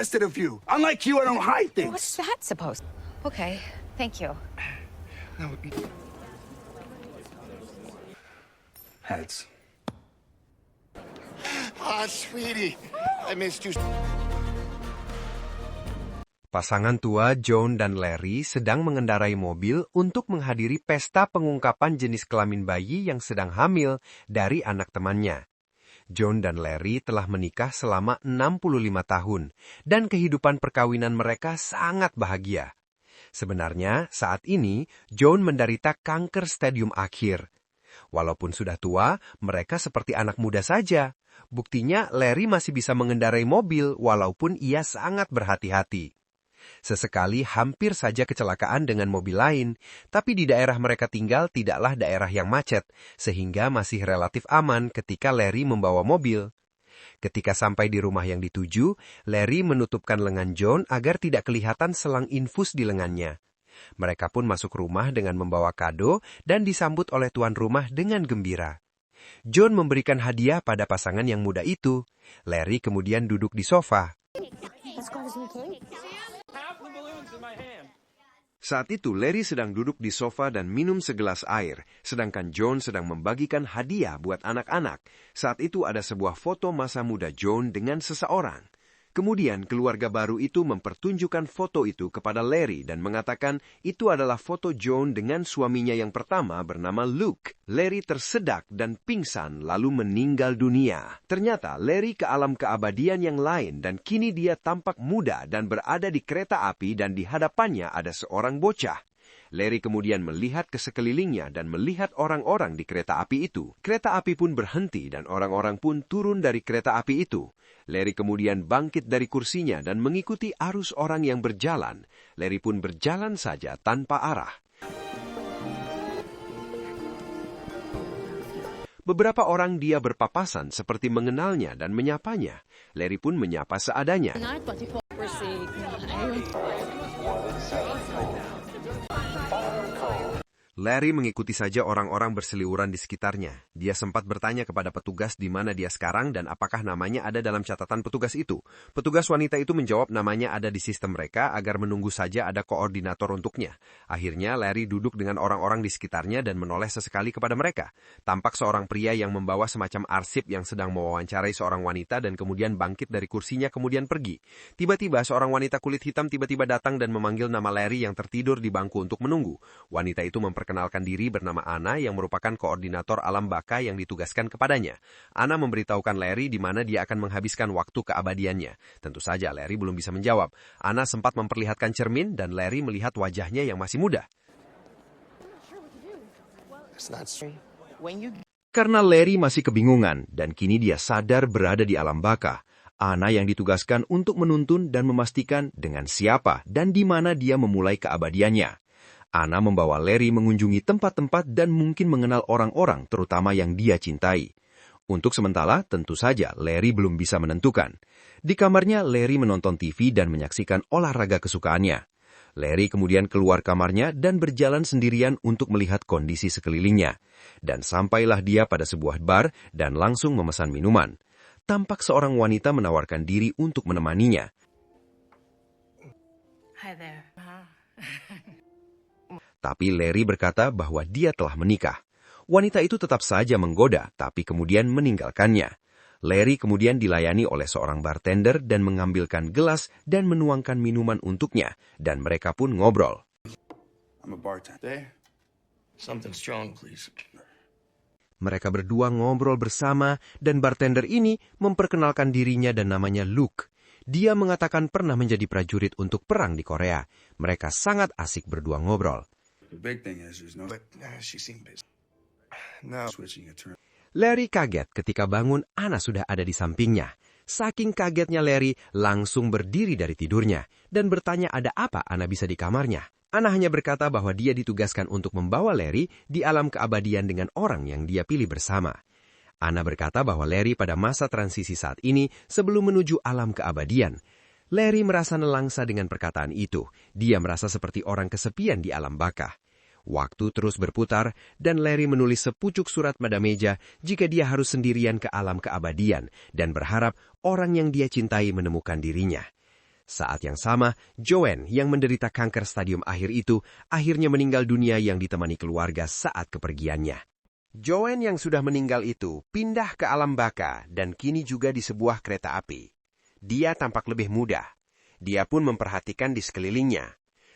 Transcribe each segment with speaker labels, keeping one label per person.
Speaker 1: arrested a few. Unlike you, I don't hide things.
Speaker 2: What's that supposed? Okay, thank you.
Speaker 1: Heads.
Speaker 3: Ah, sweetie, I missed you.
Speaker 4: Pasangan tua Joan dan Larry sedang mengendarai mobil untuk menghadiri pesta pengungkapan jenis kelamin bayi yang sedang hamil dari anak temannya. Joan dan Larry telah menikah selama 65 tahun dan kehidupan perkawinan mereka sangat bahagia. Sebenarnya, saat ini Joan menderita kanker stadium akhir. Walaupun sudah tua, mereka seperti anak muda saja. Buktinya, Larry masih bisa mengendarai mobil walaupun ia sangat berhati-hati. Sesekali hampir saja kecelakaan dengan mobil lain, tapi di daerah mereka tinggal tidaklah daerah yang macet, sehingga masih relatif aman ketika Larry membawa mobil. Ketika sampai di rumah yang dituju, Larry menutupkan lengan Joan agar tidak kelihatan selang infus di lengannya. Mereka pun masuk rumah dengan membawa kado dan disambut oleh tuan rumah dengan gembira. Joan memberikan hadiah pada pasangan yang muda itu. Larry kemudian duduk di sofa. Saat itu, Larry sedang duduk di sofa dan minum segelas air, sedangkan Joan sedang membagikan hadiah buat anak-anak. Saat itu ada sebuah foto masa muda Joan dengan seseorang. Kemudian keluarga baru itu mempertunjukkan foto itu kepada Larry dan mengatakan itu adalah foto Joan dengan suaminya yang pertama bernama Luke. Larry tersedak dan pingsan lalu meninggal dunia. Ternyata Larry ke alam keabadian yang lain dan kini dia tampak muda dan berada di kereta api dan di hadapannya ada seorang bocah. Larry kemudian melihat ke sekelilingnya dan melihat orang-orang di kereta api itu. Kereta api pun berhenti dan orang-orang pun turun dari kereta api itu. Larry kemudian bangkit dari kursinya dan mengikuti arus orang yang berjalan. Larry pun berjalan saja tanpa arah. Beberapa orang dia berpapasan seperti mengenalnya dan menyapanya. Larry pun menyapa seadanya. Larry mengikuti saja orang-orang berseliweran di sekitarnya. Dia sempat bertanya kepada petugas di mana dia sekarang dan apakah namanya ada dalam catatan petugas itu. Petugas wanita itu menjawab namanya ada di sistem mereka agar menunggu saja ada koordinator untuknya. Akhirnya Larry duduk dengan orang-orang di sekitarnya dan menoleh sesekali kepada mereka. Tampak seorang pria yang membawa semacam arsip yang sedang mewawancarai seorang wanita dan kemudian bangkit dari kursinya kemudian pergi. Tiba-tiba seorang wanita kulit hitam tiba-tiba datang dan memanggil nama Larry yang tertidur di bangku untuk menunggu. Wanita itu memperkenalkan diri bernama Anna yang merupakan koordinator alam baka yang ditugaskan kepadanya. Anna memberitahukan Larry di mana dia akan menghabiskan waktu keabadiannya. Tentu saja Larry belum bisa menjawab. Anna sempat memperlihatkan cermin dan Larry melihat wajahnya yang masih muda. Karena Larry masih kebingungan dan kini dia sadar berada di alam baka, Anna yang ditugaskan untuk menuntun dan memastikan dengan siapa dan di mana dia memulai keabadiannya. Anna membawa Larry mengunjungi tempat-tempat dan mungkin mengenal orang-orang terutama yang dia cintai. Untuk sementara, tentu saja Larry belum bisa menentukan. Di kamarnya, Larry menonton TV dan menyaksikan olahraga kesukaannya. Larry kemudian keluar kamarnya dan berjalan sendirian untuk melihat kondisi sekelilingnya. Dan sampailah dia pada sebuah bar dan langsung memesan minuman. Tampak seorang wanita menawarkan diri untuk menemaninya.
Speaker 2: Hi there.
Speaker 4: Tapi Larry berkata bahwa dia telah menikah. Wanita itu tetap saja menggoda, tapi kemudian meninggalkannya. Larry kemudian dilayani oleh seorang bartender dan mengambilkan gelas dan menuangkan minuman untuknya, dan mereka pun ngobrol.
Speaker 1: I'm a bartender.
Speaker 3: Something strong, please.
Speaker 4: Mereka berdua ngobrol bersama, dan bartender ini memperkenalkan dirinya dan namanya Luke. Dia mengatakan pernah menjadi prajurit untuk perang di Korea. Mereka sangat asik berdua ngobrol.
Speaker 1: The big thing is there's no... But she seemed busy. No. Switching a turn.
Speaker 4: Larry kaget ketika bangun, Anna sudah ada di sampingnya. Saking kagetnya Larry langsung berdiri dari tidurnya dan bertanya ada apa Anna bisa di kamarnya. Anna hanya berkata bahwa dia ditugaskan untuk membawa Larry di alam keabadian dengan orang yang dia pilih bersama. Anna berkata bahwa Larry pada masa transisi saat ini sebelum menuju alam keabadian. Larry merasa nelangsa dengan perkataan itu. Dia merasa seperti orang kesepian di alam baka. Waktu terus berputar, dan Larry menulis sepucuk surat pada meja jika dia harus sendirian ke alam keabadian dan berharap orang yang dia cintai menemukan dirinya. Saat yang sama, Joanne yang menderita kanker stadium akhir itu akhirnya meninggal dunia yang ditemani keluarga saat kepergiannya. Joanne yang sudah meninggal itu pindah ke alam baka dan kini juga di sebuah kereta api. Dia tampak lebih muda. Dia pun memperhatikan di sekelilingnya.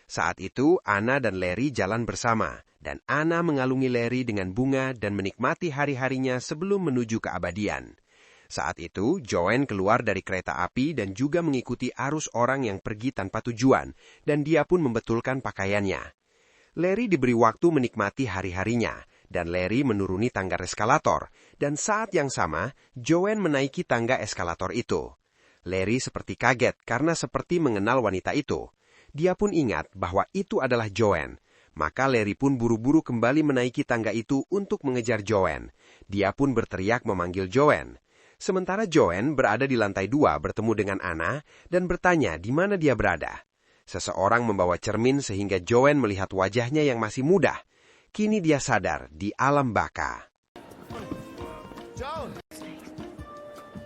Speaker 4: Saat itu, Anna dan Larry jalan bersama, dan Anna mengalungi Larry dengan bunga dan menikmati hari-harinya sebelum menuju keabadian. Saat itu, Joanne keluar dari kereta api dan juga mengikuti arus orang yang pergi tanpa tujuan, dan dia pun membetulkan pakaiannya. Larry diberi waktu menikmati hari-harinya, dan Larry menuruni tangga eskalator, dan saat yang sama, Joanne menaiki tangga eskalator itu. Larry seperti kaget karena seperti mengenal wanita itu. Dia pun ingat bahwa itu adalah Joanne. Maka Larry pun buru-buru kembali menaiki tangga itu untuk mengejar Joanne. Dia pun berteriak memanggil Joanne. Sementara Joanne berada di lantai 2 bertemu dengan Anna dan bertanya di mana dia berada. Seseorang membawa cermin sehingga Joanne melihat wajahnya yang masih muda. Kini dia sadar di alam baka.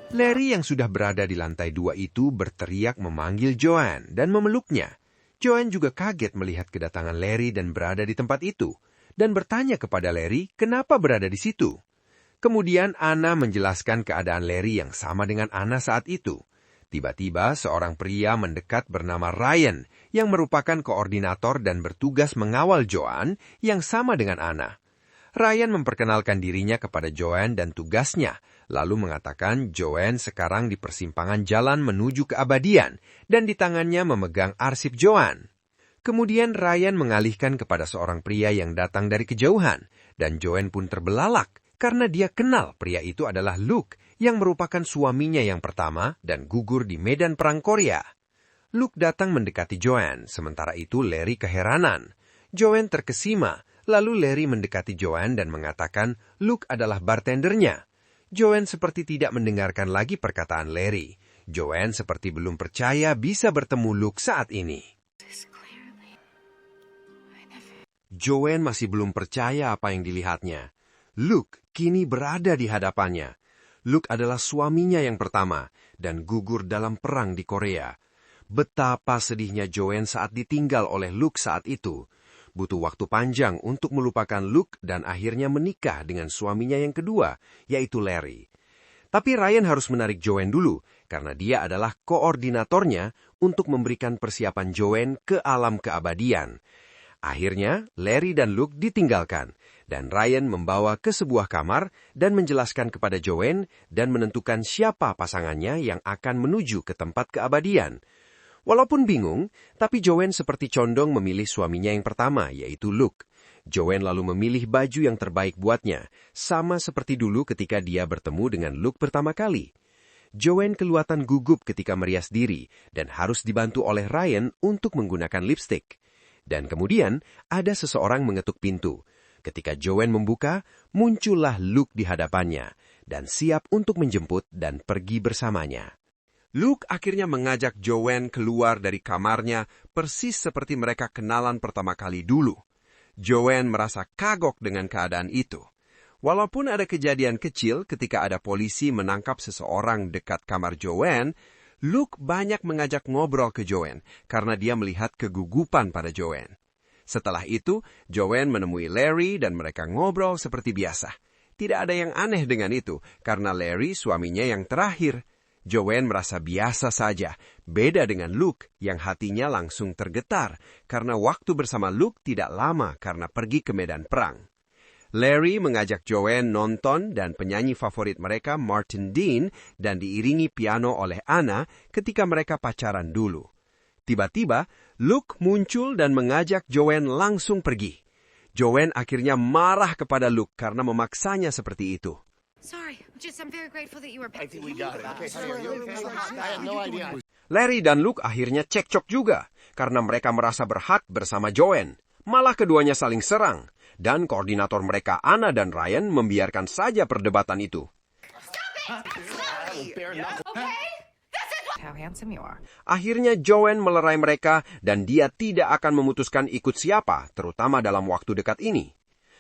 Speaker 4: Larry yang sudah berada di lantai 2 itu berteriak memanggil Joanne dan memeluknya. Joanne juga kaget melihat kedatangan Larry dan berada di tempat itu, dan bertanya kepada Larry kenapa berada di situ. Kemudian Anna menjelaskan keadaan Larry yang sama dengan Anna saat itu. Tiba-tiba seorang pria mendekat bernama Ryan yang merupakan koordinator dan bertugas mengawal Joanne yang sama dengan Anna. Ryan memperkenalkan dirinya kepada Joanne dan tugasnya, lalu mengatakan Joanne sekarang di persimpangan jalan menuju keabadian dan di tangannya memegang arsip Joanne. Kemudian Ryan mengalihkan kepada seorang pria yang datang dari kejauhan, dan Joanne pun terbelalak karena dia kenal pria itu adalah Luke yang merupakan suaminya yang pertama dan gugur di medan perang Korea. Luke datang mendekati Joanne, sementara itu Larry keheranan. Joanne terkesima. Lalu Larry mendekati Joanne dan mengatakan Luke adalah bartendernya. Joanne seperti tidak mendengarkan lagi perkataan Larry. Joanne seperti belum percaya bisa bertemu Luke saat ini. Joanne masih belum percaya apa yang dilihatnya. Luke kini berada di hadapannya. Luke adalah suaminya yang pertama dan gugur dalam perang di Korea. Betapa sedihnya Joanne saat ditinggal oleh Luke saat itu. Butuh waktu panjang untuk melupakan Luke dan akhirnya menikah dengan suaminya yang kedua, yaitu Larry. Tapi Ryan harus menarik Joanne dulu, karena dia adalah koordinatornya untuk memberikan persiapan Joanne ke alam keabadian. Akhirnya, Larry dan Luke ditinggalkan, dan Ryan membawa ke sebuah kamar dan menjelaskan kepada Joanne dan menentukan siapa pasangannya yang akan menuju ke tempat keabadian. Walaupun bingung, tapi Joanne seperti condong memilih suaminya yang pertama, yaitu Luke. Joanne lalu memilih baju yang terbaik buatnya, sama seperti dulu ketika dia bertemu dengan Luke pertama kali. Joanne kelihatan gugup ketika merias diri, dan harus dibantu oleh Ryan untuk menggunakan lipstik. Dan kemudian, ada seseorang mengetuk pintu. Ketika Joanne membuka, muncullah Luke di hadapannya, dan siap untuk menjemput dan pergi bersamanya. Luke akhirnya mengajak Joanne keluar dari kamarnya persis seperti mereka kenalan pertama kali dulu. Joanne merasa kagok dengan keadaan itu. Walaupun ada kejadian kecil ketika ada polisi menangkap seseorang dekat kamar Joanne, Luke banyak mengajak ngobrol ke Joanne karena dia melihat kegugupan pada Joanne. Setelah itu, Joanne menemui Larry dan mereka ngobrol seperti biasa. Tidak ada yang aneh dengan itu karena Larry suaminya yang terakhir. Joanne merasa biasa saja, beda dengan Luke yang hatinya langsung tergetar karena waktu bersama Luke tidak lama karena pergi ke medan perang. Larry mengajak Joanne nonton dan penyanyi favorit mereka Martin Dean dan diiringi piano oleh Anna ketika mereka pacaran dulu. Tiba-tiba, Luke muncul dan mengajak Joanne langsung pergi. Joanne akhirnya marah kepada Luke karena memaksanya seperti itu.
Speaker 2: Sorry, I'm very grateful that you were
Speaker 3: I
Speaker 2: back.
Speaker 3: think we got it. Okay, sorry, you okay? I had no idea.
Speaker 4: Larry dan Luke akhirnya cekcok juga karena mereka merasa berhak bersama Joanne. Malah keduanya saling serang. Dan koordinator mereka, Anna dan Ryan, membiarkan saja perdebatan itu.
Speaker 2: How handsome you are.
Speaker 4: Akhirnya Joanne melerai mereka dan dia tidak akan memutuskan ikut siapa, terutama dalam waktu dekat ini.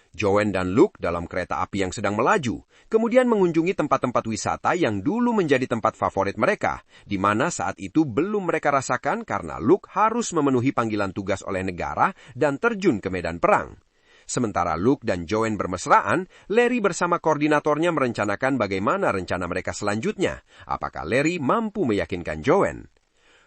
Speaker 4: Joanne dan Luke dalam kereta api yang sedang melaju, kemudian mengunjungi tempat-tempat wisata yang dulu menjadi tempat favorit mereka, di mana saat itu belum mereka rasakan karena Luke harus memenuhi panggilan tugas oleh negara dan terjun ke medan perang. Sementara Luke dan Joanne bermesraan, Larry bersama koordinatornya merencanakan bagaimana rencana mereka selanjutnya. Apakah Larry mampu meyakinkan Joanne?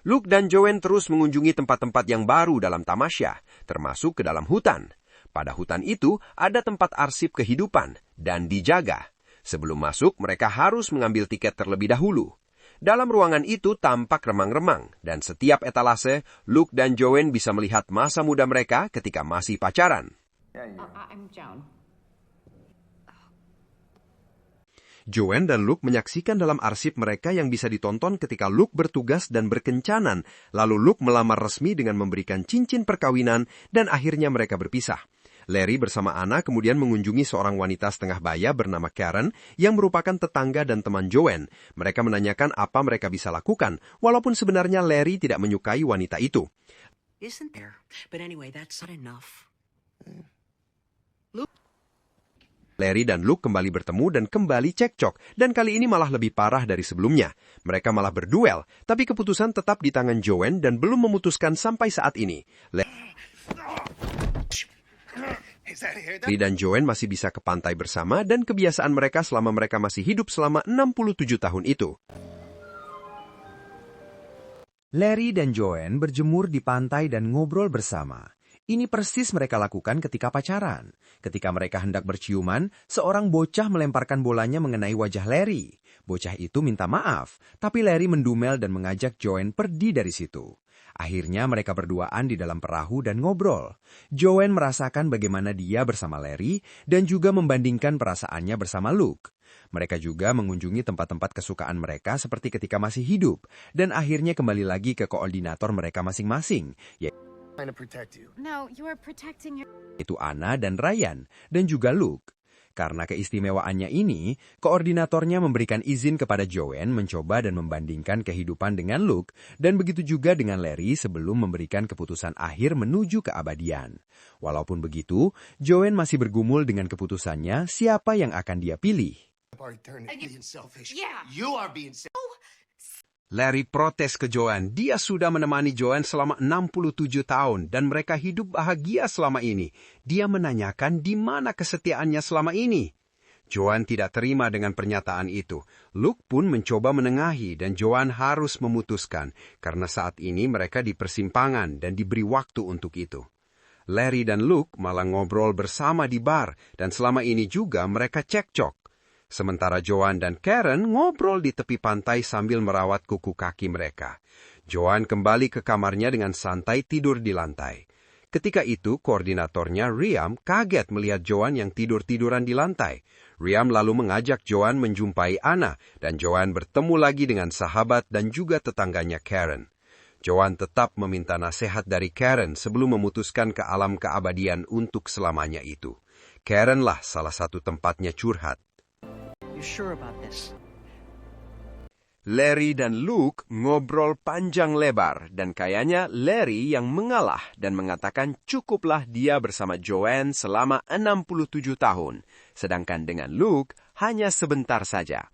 Speaker 4: Luke dan Joanne terus mengunjungi tempat-tempat yang baru dalam tamasya, termasuk ke dalam hutan. Pada hutan itu ada tempat arsip kehidupan dan dijaga. Sebelum masuk, mereka harus mengambil tiket terlebih dahulu. Dalam ruangan itu tampak remang-remang, dan setiap etalase, Luke dan Joanne bisa melihat masa muda mereka ketika masih pacaran.
Speaker 2: I'm Joan.
Speaker 4: Joanne dan Luke menyaksikan dalam arsip mereka yang bisa ditonton ketika Luke bertugas dan berkencanan, lalu Luke melamar resmi dengan memberikan cincin perkawinan, dan akhirnya mereka berpisah. Larry bersama Anna kemudian mengunjungi seorang wanita setengah baya bernama Karen yang merupakan tetangga dan teman Joanne. Mereka menanyakan apa mereka bisa lakukan, walaupun sebenarnya Larry tidak menyukai wanita itu.
Speaker 5: Isn't there? But anyway, that's not enough.
Speaker 4: Larry dan Luke kembali bertemu dan kembali cekcok, dan kali ini malah lebih parah dari sebelumnya. Mereka malah berduel, tapi keputusan tetap di tangan Joanne dan belum memutuskan sampai saat ini. Larry dan Joanne masih bisa ke pantai bersama dan kebiasaan mereka selama mereka masih hidup selama 67 tahun itu.
Speaker 6: Larry dan Joanne berjemur di pantai dan ngobrol bersama. Ini persis mereka lakukan ketika pacaran. Ketika mereka hendak berciuman, seorang bocah melemparkan bolanya mengenai wajah Larry. Bocah itu minta maaf, tapi Larry mendumel dan mengajak Joanne pergi dari situ. Akhirnya mereka berduaan di dalam perahu dan ngobrol. Joanne merasakan bagaimana dia bersama Larry dan juga membandingkan perasaannya bersama Luke. Mereka juga mengunjungi tempat-tempat kesukaan mereka seperti ketika masih hidup, dan akhirnya kembali lagi ke koordinator mereka masing-masing,
Speaker 2: No, you are protecting your...
Speaker 6: yaitu Anna dan Ryan, dan juga Luke. Karena keistimewaannya ini, koordinatornya memberikan izin kepada Joanne mencoba dan membandingkan kehidupan dengan Luke, dan begitu juga dengan Larry sebelum memberikan keputusan akhir menuju keabadian. Walaupun begitu, Joanne masih bergumul dengan keputusannya siapa yang akan dia pilih.
Speaker 4: Larry protes ke Joanne. Dia sudah menemani Joanne selama 67 tahun dan mereka hidup bahagia selama ini. Dia menanyakan di mana kesetiaannya selama ini. Joanne tidak terima dengan pernyataan itu. Luke pun mencoba menengahi dan Joanne harus memutuskan karena saat ini mereka di persimpangan dan diberi waktu untuk itu. Larry dan Luke malah ngobrol bersama di bar dan selama ini juga mereka cekcok. Sementara Joanne dan Karen ngobrol di tepi pantai sambil merawat kuku kaki mereka. Joanne kembali ke kamarnya dengan santai tidur di lantai. Ketika itu, koordinatornya Riam kaget melihat Joanne yang tidur-tiduran di lantai. Riam lalu mengajak Joanne menjumpai Anna, dan Joanne bertemu lagi dengan sahabat dan juga tetangganya Karen. Joanne tetap meminta nasihat dari Karen sebelum memutuskan ke alam keabadian untuk selamanya itu. Karen lah salah satu tempatnya curhat.
Speaker 5: Sure about this?
Speaker 4: Larry dan Luke ngobrol panjang lebar dan kayaknya Larry yang mengalah dan mengatakan cukuplah dia bersama Joanne selama 67 tahun, sedangkan dengan Luke hanya sebentar saja.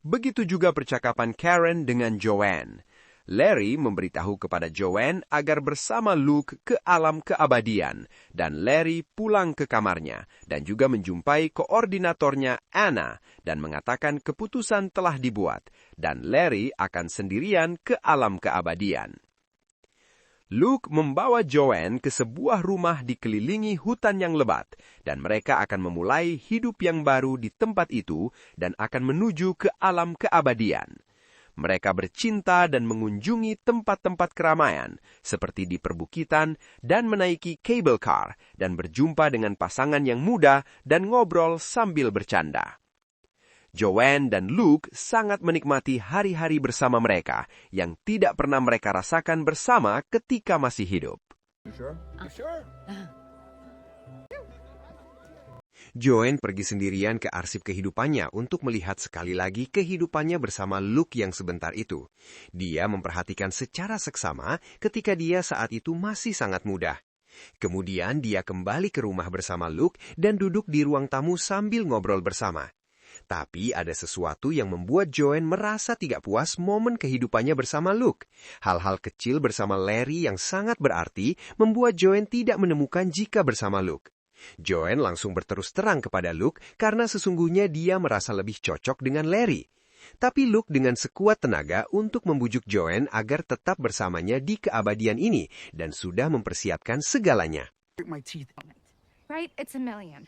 Speaker 4: Begitu juga percakapan Karen dengan Joanne. Larry memberitahu kepada Joanne agar bersama Luke ke alam keabadian, dan Larry pulang ke kamarnya, dan juga menjumpai koordinatornya Anna, dan mengatakan keputusan telah dibuat, dan Larry akan sendirian ke alam keabadian. Luke membawa Joanne ke sebuah rumah dikelilingi hutan yang lebat, dan mereka akan memulai hidup yang baru di tempat itu, dan akan menuju ke alam keabadian. Mereka bercinta dan mengunjungi tempat-tempat keramaian, seperti di perbukitan, dan menaiki cable car, dan berjumpa dengan pasangan yang muda dan ngobrol sambil bercanda. Joanne dan Luke sangat menikmati hari-hari bersama mereka, yang tidak pernah mereka rasakan bersama ketika masih hidup. Joanne pergi sendirian ke arsip kehidupannya untuk melihat sekali lagi kehidupannya bersama Luke yang sebentar itu. Dia memperhatikan secara seksama ketika dia saat itu masih sangat muda. Kemudian dia kembali ke rumah bersama Luke dan duduk di ruang tamu sambil ngobrol bersama. Tapi ada sesuatu yang membuat Joanne merasa tidak puas momen kehidupannya bersama Luke. Hal-hal kecil bersama Larry yang sangat berarti membuat Joanne tidak menemukan jika bersama Luke. Joanne langsung berterus terang kepada Luke karena sesungguhnya dia merasa lebih cocok dengan Larry. Tapi Luke dengan sekuat tenaga untuk membujuk Joanne agar tetap bersamanya di keabadian ini dan sudah mempersiapkan segalanya.
Speaker 2: Right? It's a million.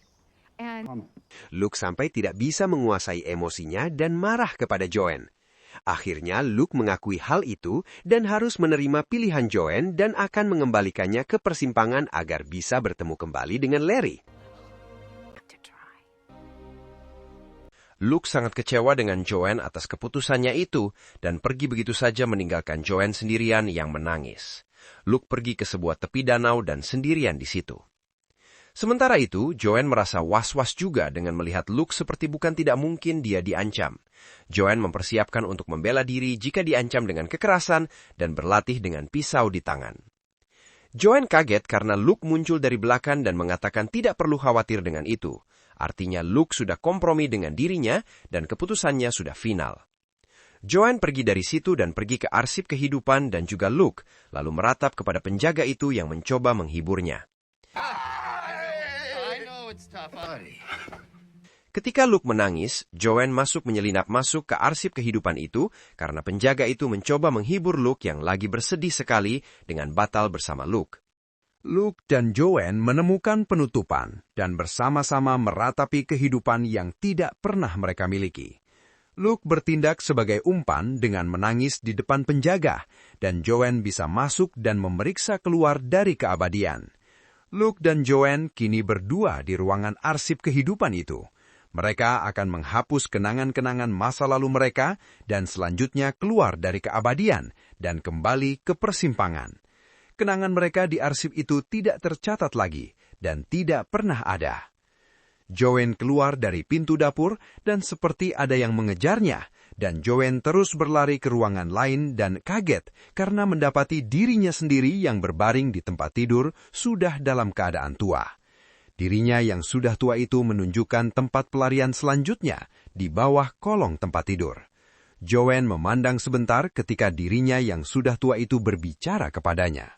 Speaker 2: And
Speaker 4: Luke sampai tidak bisa menguasai emosinya dan marah kepada Joanne. Akhirnya Luke mengakui hal itu dan harus menerima pilihan Joanne dan akan mengembalikannya ke persimpangan agar bisa bertemu kembali dengan Larry. Luke sangat kecewa dengan Joanne atas keputusannya itu dan pergi begitu saja meninggalkan Joanne sendirian yang menangis. Luke pergi ke sebuah tepi danau dan sendirian di situ. Sementara itu, Joanne merasa was-was juga dengan melihat Luke seperti bukan tidak mungkin dia diancam. Joanne mempersiapkan untuk membela diri jika diancam dengan kekerasan dan berlatih dengan pisau di tangan. Joanne kaget karena Luke muncul dari belakang dan mengatakan tidak perlu khawatir dengan itu. Artinya Luke sudah kompromi dengan dirinya dan keputusannya sudah final. Joanne pergi dari situ dan pergi ke arsip kehidupan dan juga Luke, lalu meratap kepada penjaga itu yang mencoba menghiburnya. Ketika Luke menangis, Joanne menyelinap masuk ke arsip kehidupan itu karena penjaga itu mencoba menghibur Luke yang lagi bersedih sekali dengan batal bersama Luke.
Speaker 6: Luke dan Joanne menemukan penutupan dan bersama-sama meratapi kehidupan yang tidak pernah mereka miliki. Luke bertindak sebagai umpan dengan menangis di depan penjaga, dan Joanne bisa masuk dan memeriksa keluar dari keabadian. Luke dan Joanne kini berdua di ruangan arsip kehidupan itu. Mereka akan menghapus kenangan-kenangan masa lalu mereka dan selanjutnya keluar dari keabadian dan kembali ke persimpangan. Kenangan mereka di arsip itu tidak tercatat lagi dan tidak pernah ada. Joanne keluar dari pintu dapur dan seperti ada yang mengejarnya, dan Joanne terus berlari ke ruangan lain dan kaget karena mendapati dirinya sendiri yang berbaring di tempat tidur sudah dalam keadaan tua. Dirinya yang sudah tua itu menunjukkan tempat pelarian selanjutnya di bawah kolong tempat tidur. Joanne memandang sebentar ketika dirinya yang sudah tua itu berbicara kepadanya.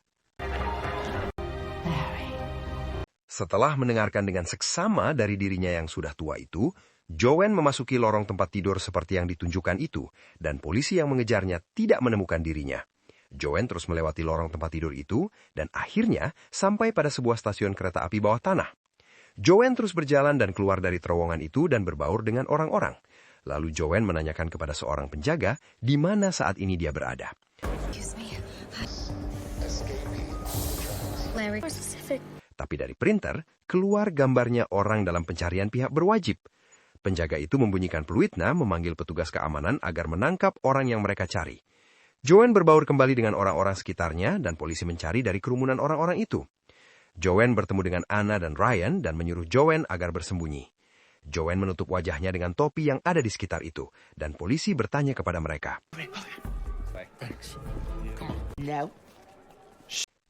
Speaker 6: Setelah mendengarkan dengan seksama dari dirinya yang sudah tua itu, Joanne memasuki lorong tempat tidur seperti yang ditunjukkan itu, dan polisi yang mengejarnya tidak menemukan dirinya. Joanne terus melewati lorong tempat tidur itu, dan akhirnya sampai pada sebuah stasiun kereta api bawah tanah. Joanne terus berjalan dan keluar dari terowongan itu dan berbaur dengan orang-orang. Lalu Joanne menanyakan kepada seorang penjaga di mana saat ini dia berada.
Speaker 2: Larry.
Speaker 4: Tapi dari printer, keluar gambarnya orang dalam pencarian pihak berwajib. Penjaga itu membunyikan peluitnya memanggil petugas keamanan agar menangkap orang yang mereka cari. Joanne berbaur kembali dengan orang-orang sekitarnya dan polisi mencari dari kerumunan orang-orang itu. Joanne bertemu dengan Anna dan Ryan dan menyuruh Joanne agar bersembunyi. Joanne menutup wajahnya dengan topi yang ada di sekitar itu, dan polisi bertanya kepada mereka.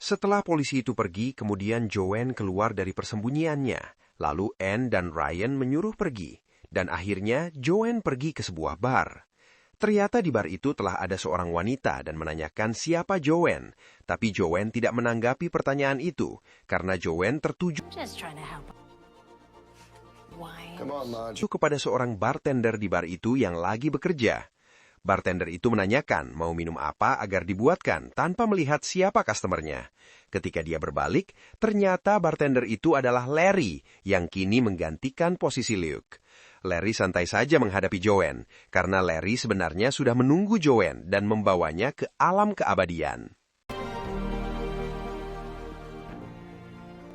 Speaker 4: Setelah polisi itu pergi, kemudian Joanne keluar dari persembunyiannya. Lalu Anne dan Ryan menyuruh pergi. Dan akhirnya Joanne pergi ke sebuah bar. Ternyata di bar itu telah ada seorang wanita dan menanyakan siapa Joanne. Tapi Joanne tidak menanggapi pertanyaan itu, karena Joanne tertuju kepada seorang bartender di bar itu yang lagi bekerja. Bartender itu menanyakan mau minum apa agar dibuatkan tanpa melihat siapa customernya. Ketika dia berbalik, ternyata bartender itu adalah Larry yang kini menggantikan posisi Luke. Larry santai saja menghadapi Joanne, karena Larry sebenarnya sudah menunggu Joanne dan membawanya ke alam keabadian.